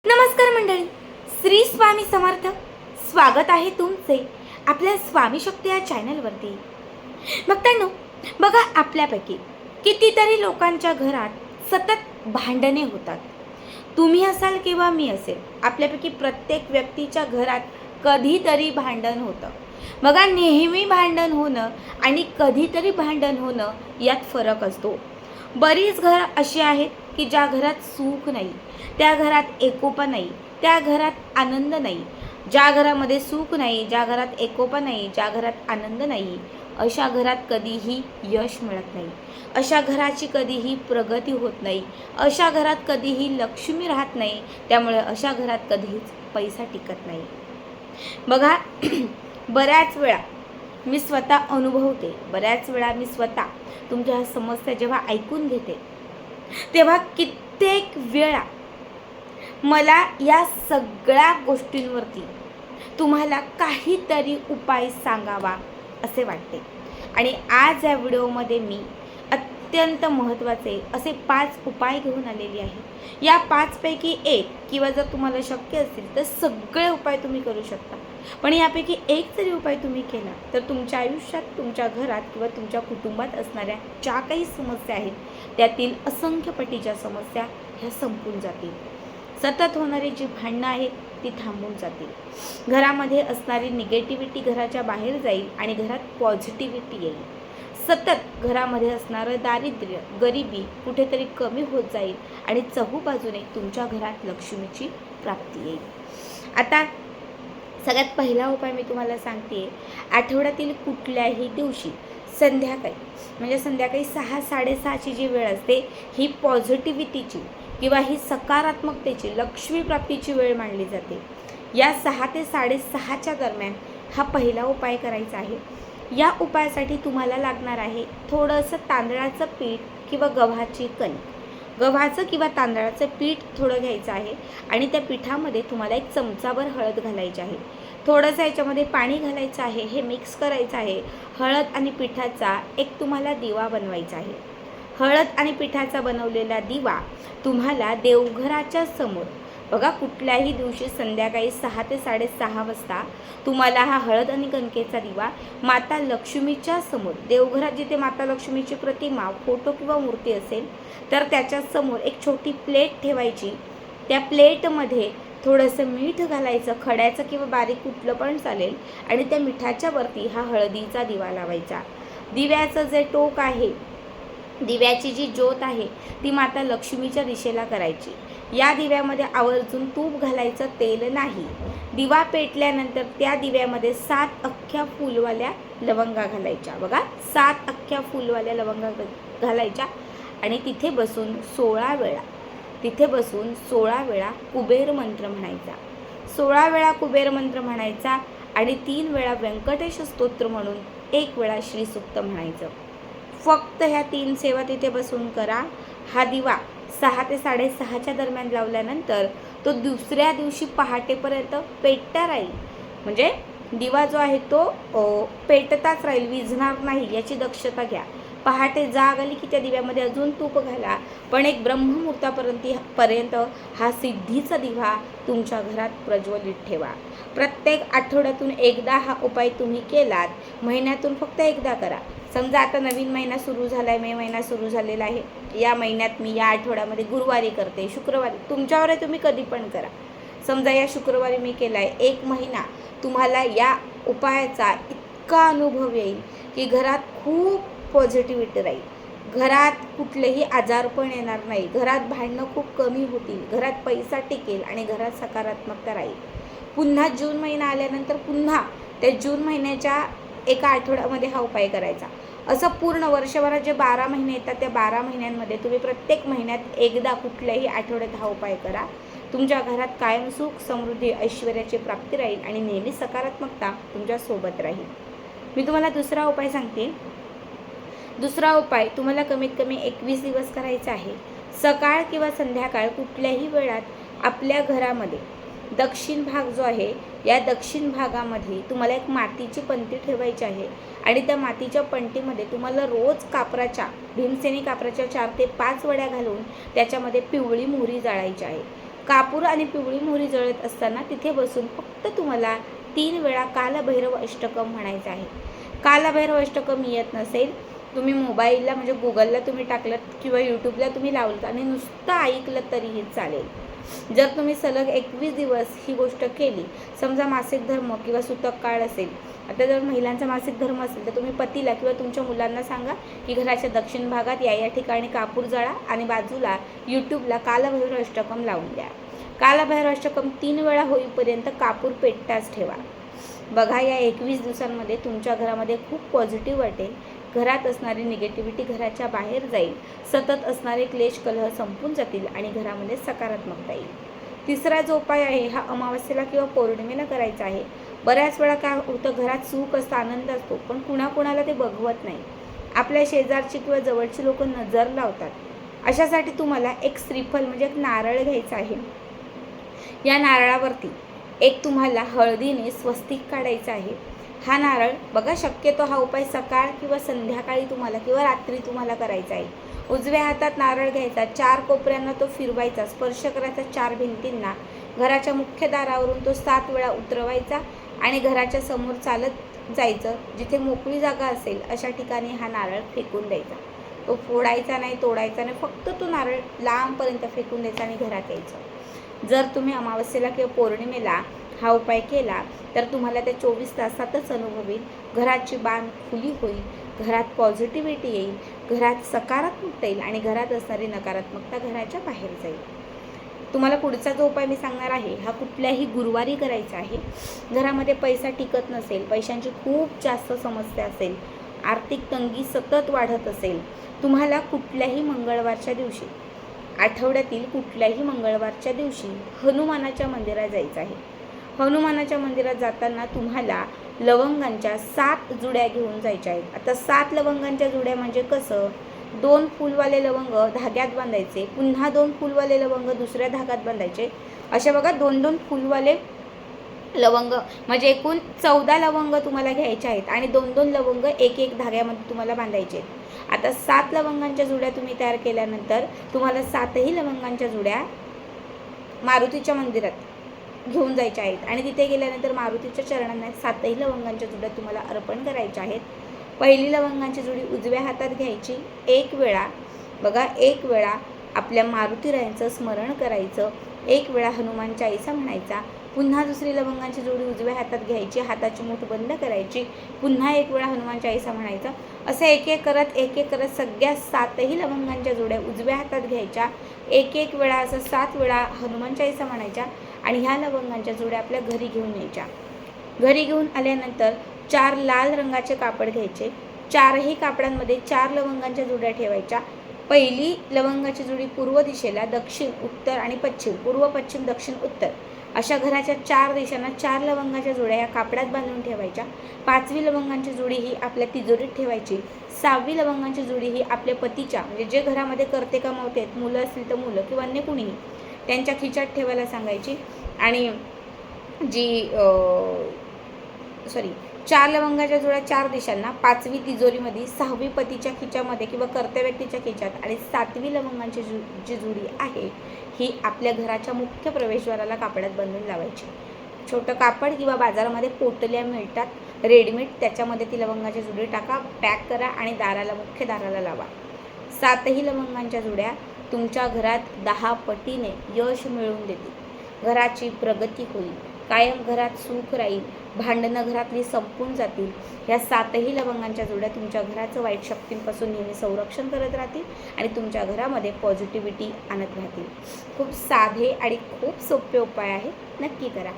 नमस्कार मंडळी, श्री स्वामी समर्थ. स्वागत आहे तुमचे आपल्या स्वामी शक्ती या चॅनलवरती. भक्तांनो, बघा, आपल्यापैकी कितीतरी लोकांच्या घरात सतत भांडणे होतात. तुम्ही असाल किंवा मी असेल, आपल्यापैकी प्रत्येक व्यक्तीच्या घरात कधीतरी भांडण होतं. बघा, नेहमी भांडण होणं आणि कधीतरी भांडण होणं यात फरक असतो. बरीच घरं अशी आहेत की ज्या घरात सुख नाही, त्या घरात एकोपा नाही, त्या घरात आनंद नाही. ज्या घरामध्ये सुख नाही, ज्या घरात एकोपा नाही, ज्या घरात आनंद नाही, अशा घरात कधीही यश मिळत नाही. अशा घराची कधीही प्रगती होत नाही. अशा घरात कधीही लक्ष्मी राहत नाही. त्यामुळे अशा घरात कधीच पैसा टिकत नाही. बघा, बऱ्याच वेळा मी स्वतः अनुभवते, बऱ्याच वेळा मी स्वतः तुमच्या ह्या समस्या जेव्हा ऐकून घेते, तेव्हा कित्येक वेळा मला या सगळ्या गोष्टींवरती तुम्हाला काहीतरी उपाय सांगावा असे वाटते. आणि आज या व्हिडिओमध्ये मी अत्यंत महत्त्वाचे असे 5 उपाय घेऊन आलेली आहे. या 5 पैकी एक, किंवा जर तुम्हाला शक्य असेल तर सगळे उपाय तुम्ही करू शकता. पण यापैकी एक जरी उपाय तुम्ही केला तर तुमच्या आयुष्यात, तुमच्या घरात किंवा तुमच्या कुटुंबात असणाऱ्या ज्या काही समस्या आहेत, त्यातील असंख्य पटीच्या समस्या ह्या संपून जातील. सतत होणारी जी भांडणं आहेत ती थांबून जातील. घरामध्ये असणारी निगेटिव्हिटी घराच्या बाहेर जाईल आणि घरात पॉझिटिव्हिटी येईल. सतत घरामध्ये असणारं दारिद्र्य, गरिबी कुठेतरी कमी होत जाईल आणि चहूबाजूने तुमच्या घरात लक्ष्मीची प्राप्ती येईल. आता सगळ्यात पहिला उपाय मी तुम्हाला सांगते. आठवड्यातील कुठल्याही दिवशी संध्याकाळी, म्हणजे संध्याकाळी 6-6:30ची जी वेळ असते, ही पॉझिटिव्हिटीची किंवा ही सकारात्मकतेची, लक्ष्मी प्राप्तीची वेळ मानली जाते. या 6 ते 6:30च्या दरम्यान हा पहिला उपाय करायचा आहे. या उपायासाठी तुम्हाला लागणार आहे थोडंसं तांदळाचं पीठ किंवा गव्हाची कणिक. गव्हाचं किंवा तांदळाचं पीठ थोडं घ्यायचं आहे आणि त्या पिठामध्ये तुम्हाला 1 चमचाभर हळद घालायची आहे. थोडंसं याच्यामध्ये पाणी घालायचं आहे. हे मिक्स करायचं आहे. हळद आणि पिठाचा एक तुम्हाला दिवा बनवायचा आहे. हळद आणि पिठाचा बनवलेला दिवा तुम्हाला देवघराच्या समोर, बघा, कुठल्याही दिवशी संध्याकाळी 6 ते 6:30 वाजता तुम्हाला हा हळद आणि कणकेचा दिवा माता लक्ष्मीच्या समोर, देवघरात जिथे माता लक्ष्मीची प्रतिमा, फोटो किंवा मूर्ती असेल तर त्याच्यासमोर एक छोटी प्लेट ठेवायची. त्या प्लेटमध्ये थोडंसं मीठ घालायचं, खड्याचं किंवा बारीक कुठलं पण चालेल, आणि त्या मिठाच्या वरती हा हळदीचा दिवा लावायचा. दिव्याचं जे टोक आहे, दिव्याची जी ज्योत आहे, ती माता लक्ष्मीच्या दिशेला करायची. या दिव्यामध्ये आवर्जून तूप घालायचं, तेल नाही. दिवा पेटल्यानंतर त्या दिव्यामध्ये 7 अख्ख्या फुलवाल्या लवंगा घालायच्या. बघा, 7 अख्ख्या फुलवाल्या लवंगा घालायच्या आणि तिथे बसून 16 वेळा कुबेर मंत्र म्हणायचा. 16 वेळा कुबेर मंत्र म्हणायचा आणि 3 वेळा व्यंकटेश स्तोत्र म्हणून 1 वेळा श्रीसूक्त म्हणायचं. फक्त ह्या 3 सेवा तिथे बसून करा. हा दिवा 6 ते 6:30च्या दरम्यान लावल्यानंतर तो दुसऱ्या दिवशी पहाटेपर्यंत पेटता राहील. म्हणजे दिवा जो आहे तो पेटताच राहील, विझणार नाही, याची दक्षता घ्या. पहाटे जाग आली की त्या दिव्यामध्ये अजून तूप घाला, पण एक ब्रह्ममुहूर्तापर्यंत हा सिद्धीचा दिवा तुमच्या घरात प्रज्वलित ठेवा. प्रत्येक आठवड्यातून एकदा हा उपाय तुम्ही केलात, महिन्यातून फक्त एकदा करा. समजा आता नवीन महिना सुरू झाला आहे, मे महिना सुरू झालेला आहे. या महिन्यात मी या आठवड्यामध्ये गुरुवारी करते, शुक्रवारी, तुमच्यावर आहे, तुम्ही कधी पण करा. समजा या शुक्रवारी मी केला आहे, 1 महिना तुम्हाला या उपायाचा इतका अनुभव येईल की घरात खूप पॉझिटिव्हिटी राहील, घरात कुठलेही आजारपण येणार नाही, घरात भांडणं खूप कमी होतील, घरात पैसा टिकेल आणि घरात सकारात्मकता राहील. पुन्हा जून महिना आल्यानंतर पुन्हा त्या जून महिन्याच्या एका आठवड्यामध्ये हा उपाय करायचा. असं पूर्ण वर्षभरात जे 12 महिने येतात, त्या 12 महिन्यांमध्ये तुम्ही प्रत्येक महिन्यात एकदा कुठल्याही आठवड्यात हा उपाय करा. तुमच्या घरात कायम सुख, समृद्धी, ऐश्वर्याची प्राप्ती राहील आणि नेहमी सकारात्मकता तुमच्यासोबत राहील. मी तुम्हाला दुसरा उपाय सांगते. दुसरा उपाय तुम्हाला कमीत कमी 21 दिवस करायचा आहे. सकाळ किंवा संध्याकाळ कुठल्याही वेळात आपल्या घरामध्ये दक्षिण भाग जो आहे, या दक्षिण भागामध्ये तुम्हाला एक मातीची पंती ठेवायची आहे आणि त्या मातीच्या पंटीमध्ये तुम्हाला रोज भीमसेनी कापराच्या 4 ते 5 वड्या घालून त्याच्यामध्ये पिवळी मोहरी जाळायची आहे. कापूर आणि पिवळी मोहरी जळत असताना तिथे बसून फक्त तुम्हाला 3 वेळा कालभैरव अष्टकम म्हणायचं आहे. कालभैरव अष्टकम येत नसेल, तुम्ही मोबाईलला म्हणजे गुगलला तुम्ही टाकलं किंवा यूट्यूबला तुम्ही लावलं आणि नुसतं ऐकलं तरीही चालेल. जर तुम्ही सलग 21 दिवस ही गोष्ट केली, समजा मासिक धर्म किंवा सुतक काळ असेल, आता जर महिलांचा मासिक धर्म असेल तर तुम्ही पतीला किंवा तुमच्या मुलांना सांगा की घराच्या दक्षिण भागात या ठिकाणी कापूर जाळा आणि बाजूला यूट्यूबला कालभैरव अष्टकम लावून द्या. कालभैरव अष्टकम 3 वेळा होईपर्यंत कापूर पेटताच ठेवा. बघा, या 21 दिवसांमध्ये तुमच्या घरामध्ये खूप पॉझिटिव्ह वाटेल. घरात असणारी निगेटिव्हिटी घराच्या बाहेर जाईल, सतत असणारे क्लेश कलह संपून जातील आणि घरामध्ये सकारात्मकता येईल. तिसरा जो उपाय आहे हा अमावस्येला किंवा पौर्णिमेला करायचा आहे. बऱ्याच वेळा काय होतं, घरात सुख असतं, आनंद असतो, पण कुणाकुणाला ते बघवत नाही. आपल्या शेजारची किंवा जवळची लोक नजर लावतात. अशासाठी तुम्हाला एक श्रीफल म्हणजे एक नारळ घ्यायचा आहे. या नारळावरती एक तुम्हाला हळदीने स्वस्तिक काढायचं आहे. हा नारळ बघा, शक्यतो हा उपाय सकाळ किंवा संध्याकाळी तुम्हाला किंवा रात्री तुम्हाला करायचा आहे. उजव्या हातात नारळ घ्यायचा, 4 कोपऱ्यांना तो फिरवायचा, स्पर्श करायचा 4 भिंतींना. घराच्या मुख्य दारावरून तो 7 वेळा उतरवायचा आणि घराच्या समोर चालत जायचं. जिथे मोकळी जागा असेल अशा ठिकाणी हा नारळ फेकून द्यायचा. तो फोडायचा नाही, तोडायचा नाही, फक्त तो नारळ लांबपर्यंत फेकून द्यायचा आणि घरात यायचं. जर तुम्ही अमावस्येला किंवा पौर्णिमेला हा उपाय केला तर तुम्हाला त्या 24 तासातच अनुभव येईल. घराची बाण खुली होईल, घरात पॉझिटिव्हिटी येईल, घरात सकारात्मकता येईल आणि घरात असणारी नकारात्मकता घराच्या बाहेर जाईल. तुम्हाला पुढचा जो उपाय मी सांगणार आहे हा कुठल्याही गुरुवारी करायचा आहे. घरामध्ये पैसा टिकत नसेल, पैशांची खूप जास्त समस्या असेल, आर्थिक तंगी सतत वाढत असेल, तुम्हाला कुठल्याही मंगळवारच्या दिवशी, आठवड्यातील कुठल्याही मंगळवारच्या दिवशी हनुमानाच्या मंदिरात जायचं आहे. हनुमानाच्या मंदिरात जाताना तुम्हाला लवंगांच्या 7 जुड्या घेऊन जायच्या आहेत. आता 7 लवंगांच्या जुड्या म्हणजे कसं, 2 फुलवाले लवंग धाग्यात बांधायचे, पुन्हा 2 फुलवाले लवंग दुसऱ्या धाग्यात बांधायचे. असे बघा 2-2 फुलवाले लवंग म्हणजे एकूण 14 लवंग तुम्हाला घ्यायचे आहेत आणि 2-2 लवंग एक धाग्यामध्ये तुम्हाला बांधायचे आहेत. आता 7 लवंगांच्या जुड्या तुम्ही तयार केल्यानंतर तुम्हाला 7ही लवंगांच्या जुड्या मारुतीच्या मंदिरात घेऊन जायच्या आहेत आणि तिथे गेल्यानंतर मारुतीच्या चरणांना 7ही लवंगांच्या जुड्या तुम्हाला अर्पण करायच्या आहेत. पहिली लवंगांची जुडी उजव्या हातात घ्यायची. 1 वेळा बघा, 1 वेळा आपल्या मारुतीरायांचं स्मरण करायचं, 1 वेळा हनुमान चालीसा म्हणायचा. पुन्हा दुसरी लवंगांची जोडी उजव्या हातात घ्यायची, हाताची मूठ बंद करायची, पुन्हा 1 वेळा हनुमान चालीसा म्हणायचा. असं एक एक करत सगळ्या 7ही लवंगांच्या जोड्या उजव्या हातात घ्यायच्या, 1 वेळा असं 7 वेळा हनुमान चालीसा म्हणायच्या आणि ह्या लवंगांच्या जोड्या आपल्या घरी घेऊन यायच्या. घरी घेऊन आल्यानंतर 4 लाल रंगाचे कापड घ्यायचे. 4ही कापडांमध्ये 4 लवंगांच्या जोड्या ठेवायच्या. पहिली लवंगाची जोडी पूर्व दिशेला, दक्षिण, उत्तर आणि पश्चिम, पूर्व, पश्चिम, दक्षिण, उत्तर अशा घराच्या 4 दिशांना 4 लवंगाच्या जोड्या या कापडात बांधून ठेवायच्या. 5वी लवंगांची जोडी ही आपल्या तिजोरीत ठेवायची. 6वी लवंगांची जोडी ही आपल्या पतीच्या म्हणजे जे घरामध्ये करते कमावते आहेत, मुलं असतील तर मुलं किंवा अन्य कुणीही, त्यांच्या खिच्यात ठेवायला सांगायची. आणि जी 4 लवंगाच्या जोड्या 4 दिशांना, 5वी तिजोरीमध्ये, 6वी पतीच्या खिच्यामध्ये किंवा कर्त्या व्यक्तीच्या खिच्यात आणि 7वी लवंगांची जी जोडी आहे ही आपल्या घराच्या मुख्य प्रवेशद्वाराला कापडात बांधून लावायची. छोटं कापड किंवा बाजारामध्ये पोटल्या मिळतात रेडीमेड, त्याच्यामध्ये ती लवंगाची जोडी टाका, पॅक करा आणि दाराला, मुख्य दाराला लावा. 7ही लवंगांच्या जोड्या तुमच्या घरात 10 पटीने यश मिळवून देतील. घराची प्रगती होईल, कायम घरात सुख राहील, भांडणं घरातली संपून जातील. ह्या 7ही लवंगांच्या जोड्या तुमच्या घराचं वाईट शक्तींपासून नेहमी संरक्षण करत राहतील आणि तुमच्या घरामध्ये पॉझिटिव्हिटी आणत राहतील. खूप साधे आणि खूप सोपे उपाय आहे, नक्की करा.